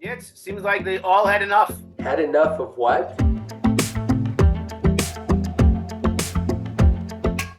It seems like they all had enough. Had enough of what?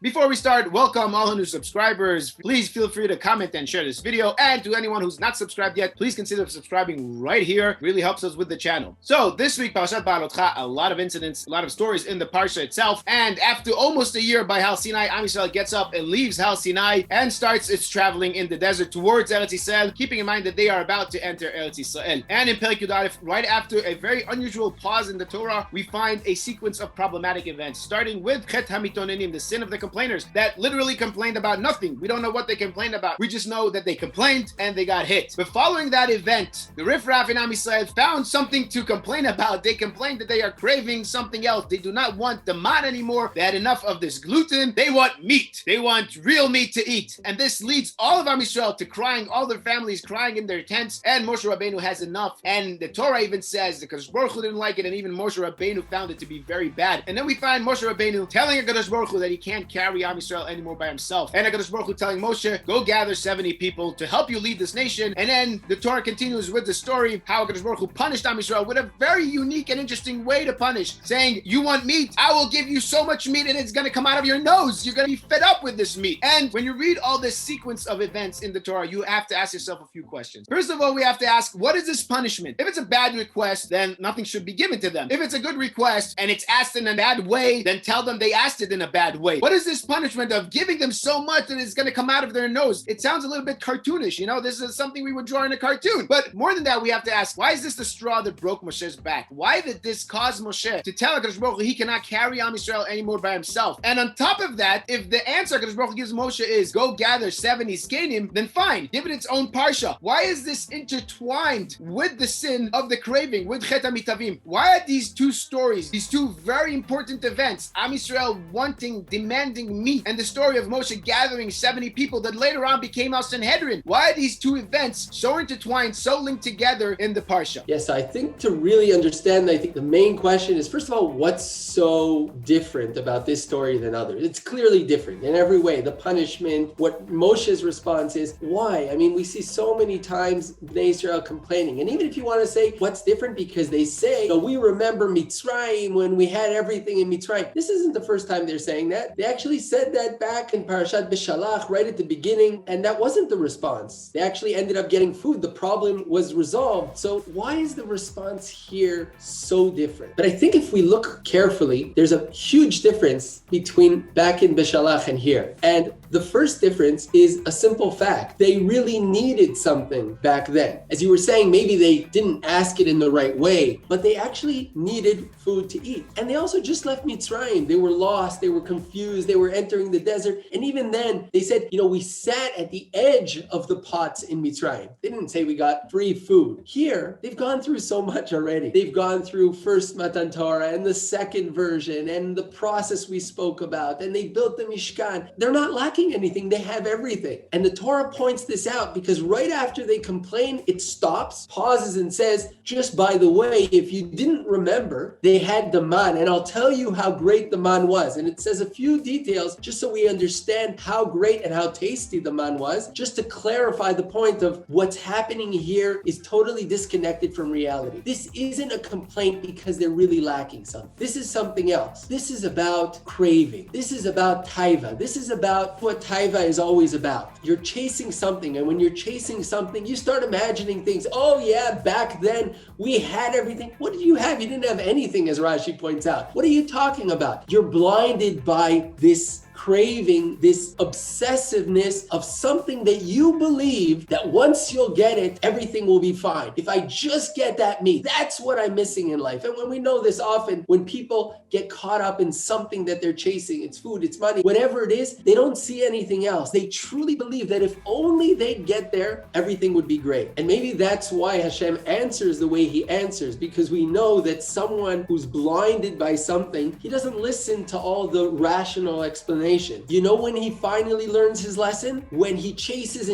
Before we start, welcome all new subscribers. Please feel free to comment and share this video. And to anyone who's not subscribed yet, please consider subscribing right here. Really helps us with the channel. So this week, Parshat בהעלותך, a lot of incidents, a lot of stories in the Parsha itself. And after almost a year by Har Sinai, Am Yisrael gets up and leaves Har Sinai and starts its traveling in the desert towards Eretz Yisrael, keeping in mind that they are about to enter Eretz Yisrael. And in Perek Yud Aleph, right after a very unusual pause in the Torah, we find a sequence of problematic events, starting with Chet HaMit'onanim, the sin of the complainers that literally complained about nothing. We don't know what they complained about. We just know that they complained and they got hit. But following that event, the Riff Raff in Am Yisrael found something to complain about. They complained that they are craving something else. They do not want the man anymore. They had enough of this gluten. They want meat. They want real meat to eat. And this leads all of Am Yisrael to crying, all their families crying in their tents. And Moshe Rabbeinu has enough. And the Torah even says that Kadosh Baruch Hu didn't like it, and even Moshe Rabbeinu found it to be very bad. And then we find Moshe Rabbeinu telling Kadosh Baruch Hu that he can't carry Am Yisrael anymore by himself. And Kadosh Baruch Hu telling Moshe, go gather 70 people to help you lead this nation. And then the Torah continues with the story how Kadosh Baruch Hu punished Am Yisrael with a very unique and interesting way to punish, saying, you want meat? I will give you so much meat and it's going to come out of your nose. You're going to be fed up with this meat. And when you read all this sequence of events in the Torah, you have to ask yourself a few questions. First of all, we have to ask, what is this punishment? If it's a bad request, then nothing should be given to them. If it's a good request and it's asked in a bad way, then tell them they asked it in a bad way. What is this punishment of giving them so much that it's going to come out of their nose? It sounds a little bit cartoonish, you know? This is something we would draw in a cartoon. But more than that, we have to ask, why is this the straw that broke Moshe's back? Why did this cause Moshe to tell HaKadosh Baruch Hu he cannot carry Am Yisrael anymore by himself? And on top of that, if the answer HaKadosh Baruch Hu gives Moshe is, go gather 70 skenim, then fine, give it its own Parsha. Why is this intertwined with the sin of the craving, with Chet HaMitאווים? Why are these two stories, these two very important events, Am Yisrael wanting, demanding meat, and the story of Moshe gathering 70 people that later on became our Sanhedrin? Why are these two events so intertwined, so linked together in the Parsha? Yes, I think to really understand, I think the main question is, first of all, what's so different about this story than others? It's clearly different in every way. The punishment, what Moshe's response is, why? I mean, we see so many times Bnei Israel complaining. And even if you want to say what's different, because they say, we remember Mitzrayim when we had everything in Mitzrayim. This isn't the first time they're saying that. They actually said that back in Parashat Beshalach, right at the beginning, and that wasn't the response. They actually ended up getting food. The problem was resolved. So why is the response here so different? But I think if we look carefully, there's a huge difference between back in Beshalach and here. And the first difference is a simple fact. They really needed something back then. As you were saying, maybe they didn't ask it in the right way, but they actually needed food to eat. And they also just left Mitzrayim. They were lost, they were confused, they were entering the desert. And even then, they said, we sat at the edge of the pots in Mitzrayim. They didn't say we got free food. Here, they've gone through so much already. They've gone through first Matan Torah and the second version and the process we spoke about, and they built the Mishkan. They're not lacking anything. They have everything. And the Torah points this out because right after they complain, it stops, pauses, and says, just by the way, if you didn't remember, they had the man, and I'll tell you how great the man was. And it says a few details just so we understand how great and how tasty the man was, just to clarify the point of what's happening here is totally disconnected from reality. This isn't a complaint because they're really lacking something. This is something else. This is about craving. This is about taiva. This is about what taiva is always about. You're chasing something, and when you're chasing something, you start imagining things. Oh yeah, back then we had everything. What did you have? You didn't have anything, as Rashi points out. What are you talking about? You're blinded by this craving, this obsessiveness of something that you believe that once you'll get it, everything will be fine. If I just get that meat, that's what I'm missing in life. And when we know this often, when people get caught up in something that they're chasing, it's food, it's money, whatever it is, they don't see anything else. They truly believe that if only they get there, everything would be great. And maybe that's why Hashem answers the way he answers, because we know that someone who's blinded by something, he doesn't listen to all the rational explanations transformation. You know when he finally learns his lesson? When he chases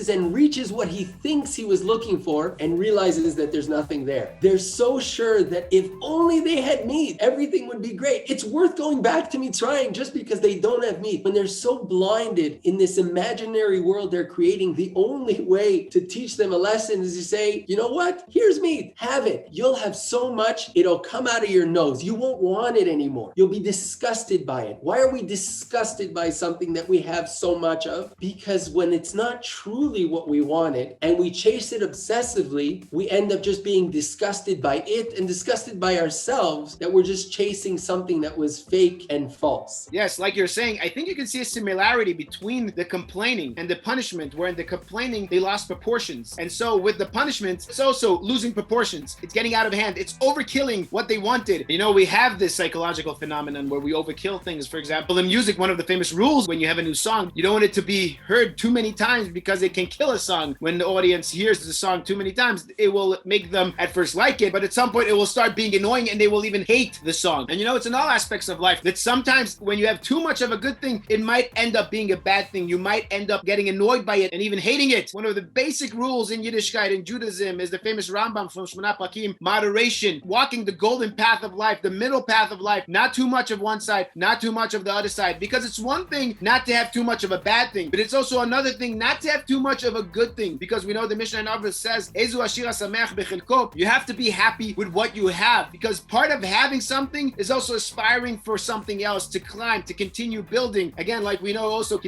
and reaches what he thinks he was looking for and realizes that there's nothing there. They're so sure that if only they had meat, everything would be great. It's worth going back to Mitzrayim just because they don't have meat. When they're so blinded in this imaginary world they're creating, the only way to teach them a lesson is to say, you know what? Here's meat. Have it. You'll have so much, it'll come out of your nose. You won't want it anymore. You'll be disgusted by it. Why are we disgusted by something that we have so much of? Because when it's not truly what we wanted and we chase it obsessively, we end up just being disgusted by it and disgusted by ourselves that we're just chasing something that was fake and false. Yes, like you're saying, I think you can see a similarity between the complaining and the punishment, where in the complaining, they lost proportions. And so with the punishment, it's also losing proportions. It's getting out of hand. It's overkilling what they wanted. You know, we have this psychological phenomenon where we overkill things. For example, in music, one of the famous rules when you have a new song, you don't want it to be heard too many times because it can kill a song. When the audience hears the song too many times, it will make them at first like it, but at some point it will start being annoying and they will even hate the song. And you know, it's in all aspects of life that sometimes when you have too much of a good thing, it might end up being a bad thing. You might end up getting annoyed by it and even hating it. One of the basic rules in Yiddishkeit and Judaism is the famous Rambam from Shmona Prakim, moderation, walking the golden path of life, the middle path of life, not too much of one side, not too much of the other side, because it's one thing not to have too much of a bad thing, but it's also another thing not to have too much of a good thing, because we know the Mishnah in Cravers says, Ezu Ashir Hasameach Bechelko, you have to be happy with what you have, because part of having something is also aspiring for something else, to climb, to continue building. Again, like we know also,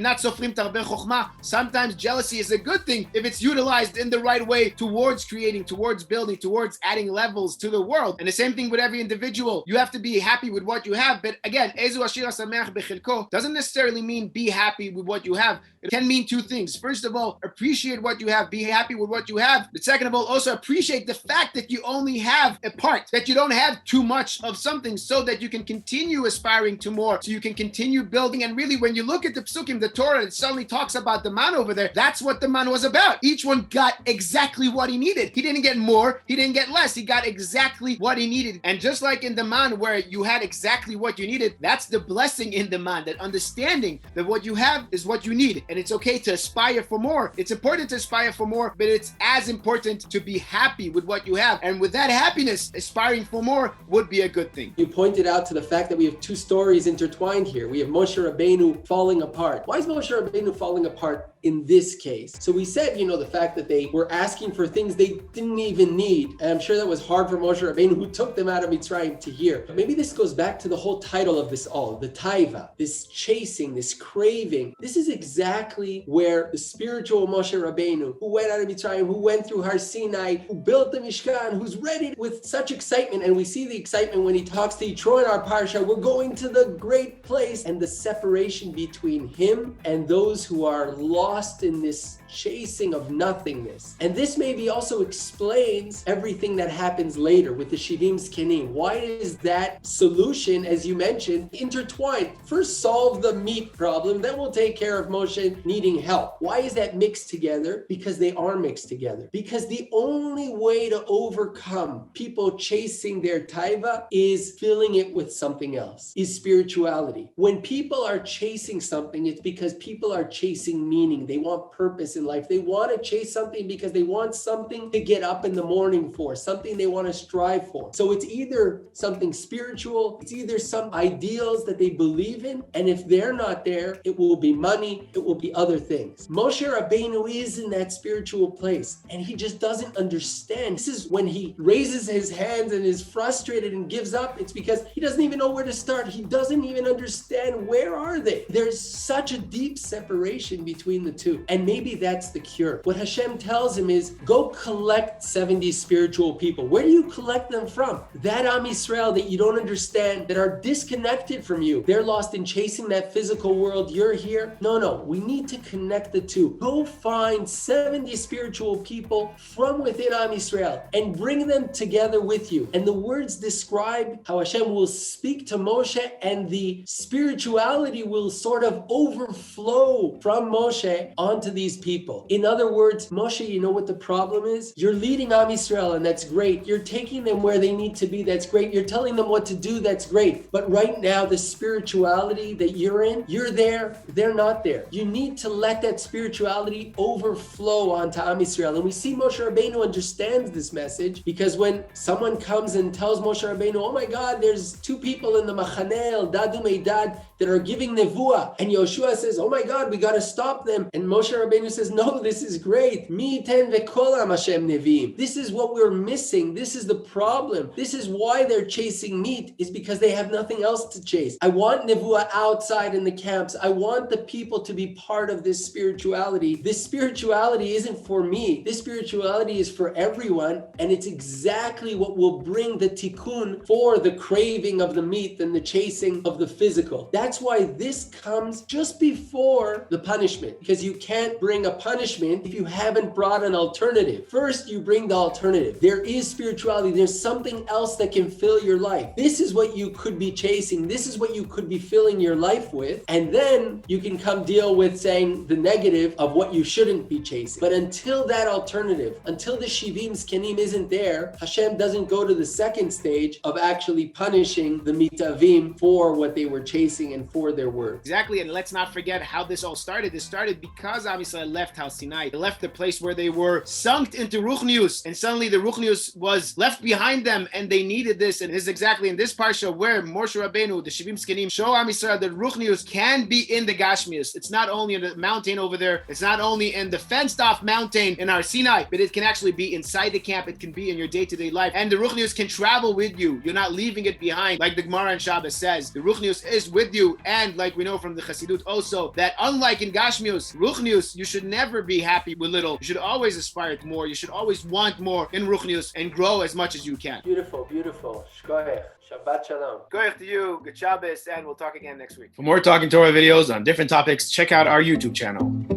sometimes jealousy is a good thing if it's utilized in the right way towards creating, towards building, towards adding levels to the world. And the same thing with every individual. You have to be happy with what you have, but again, Ezu Ashir Hasameach Bechelko doesn't necessarily mean be happy with what you have. It can mean two things. First of all, appreciate what you have, be happy with what you have. But second of all, also appreciate the fact that you only have a part, that you don't have too much of something, so that you can continue aspiring to more, so you can continue building. And really, when you look at the psukim, the Torah, it suddenly talks about the man over there. That's what the man was about. Each one got exactly what he needed. He didn't get more, he didn't get less. He got exactly what he needed. And just like in the man where you had exactly what you needed, that's the blessing in the man, that understanding that what you have is what you need. And it's okay to aspire for more. It's important to aspire for more, but it's as important to be happy with what you have. And with that happiness, aspiring for more would be a good thing. You pointed out to the fact that we have two stories intertwined here. We have Moshe Rabbeinu falling apart. Why is Moshe Rabbeinu falling apart in this case? So we said, you know, the fact that they were asking for things they didn't even need. And I'm sure that was hard for Moshe Rabbeinu, who took them out of Mitzrayim, to hear. But maybe this goes back to the whole title of this all, the taiva, this chasing, this craving. This is exactly where the spiritual Moshe Rabbeinu, who went out of Mitzrayim, who went through Har Sinai, who built the Mishkan, who's ready with such excitement. And we see the excitement when he talks to Yitro in our Parsha, we're going to the great place. And the separation between him and those who are lost in this chasing of nothingness. And this maybe also explains everything that happens later with the Shivim Zkenim. Why is that solution, as you mentioned, intertwined? First solve the meat problem, then we'll take care of Moshe needing help. Why is that mixed together? Because they are mixed together. Because the only way to overcome people chasing their taiva is filling it with something else, is spirituality. When people are chasing something, it's because people are chasing meaning. They want purpose in life. They want to chase something because they want something to get up in the morning for, something they want to strive for. So it's either something spiritual, it's either some ideals that they believe in, and if they're not there, it will be money, it will be other things. Moshe Rabbeinu is in that spiritual place, and he just doesn't understand. This is when he raises his hands and is frustrated and gives up. It's because he doesn't even know where to start. He doesn't even understand, where are they? There's such a deep separation between the two, and maybe that's the cure. What Hashem tells him is, go collect 70 spiritual people. Where do you collect them from? That Am Yisrael that you don't understand, that are disconnected from you. They're lost in chasing that physical world. You're here. No, we need to connect the two. Go find 70 spiritual people from within Am Yisrael and bring them together with you. And the words describe how Hashem will speak to Moshe, and the spirituality will sort of overflow from Moshe onto these people. people. In other words, Moshe, you know what the problem is? You're leading Am Yisrael, and that's great. You're taking them where they need to be. That's great. You're telling them what to do. That's great. But right now, the spirituality that you're in, you're there. They're not there. You need to let that spirituality overflow onto Am Yisrael. And we see Moshe Rabbeinu understands this message, because when someone comes and tells Moshe Rabbeinu, oh my God, there's two people in the Machaneh Eldad Umeidad that are giving nevuah, and Yoshua says, oh my God, we got to stop them. And Moshe Rabbeinu says, no, this is great. Mi ten v'kolam Hashem neviim. This is what we're missing. This is the problem. This is why they're chasing meat, is because they have nothing else to chase. I want nevuah outside in the camps. I want the people to be part of this spirituality. This spirituality isn't for me. This spirituality is for everyone, and it's exactly what will bring the tikkun for the craving of the meat and the chasing of the physical. That's why this comes just before the punishment, because you can't bring a punishment if you haven't brought an alternative. First, you bring the alternative. There is spirituality. There's something else that can fill your life. This is what you could be chasing. This is what you could be filling your life with. And then you can come deal with saying the negative of what you shouldn't be chasing. But until that alternative, until the Shivim Zkenim isn't there, Hashem doesn't go to the second stage of actually punishing the Mitavim for what they were chasing and for their words. Exactly, and let's not forget how this all started. This started because Am Yisrael left Har Sinai. They left the place where they were sunk into Ruchnius, and suddenly the Ruchnius was left behind them, and they needed this. And this is exactly in this Parsha where Moshe Rabbeinu, the Shivim Zkenim, show Am Yisrael that Ruchnius can be in the Gashmius. It's not only in the mountain over there, it's not only in the fenced-off mountain in Har Sinai, but it can actually be inside the camp. It can be in your day-to-day life, and the Ruchnius can travel with you. You're not leaving it behind, like the Gemara in Shabbos says. The Ruchnius is with you, and like we know from the Chassidut also, that unlike in Gashmius, Ruchnius, you should never be happy with little. You should always aspire to more. You should always want more in Ruchnius and grow as much as you can. Beautiful, beautiful. Shkoyach. Shabbat Shalom. Koyach to you, good Shabbos, and we'll talk again next week. For more Talking Torah videos on different topics, check out our YouTube channel.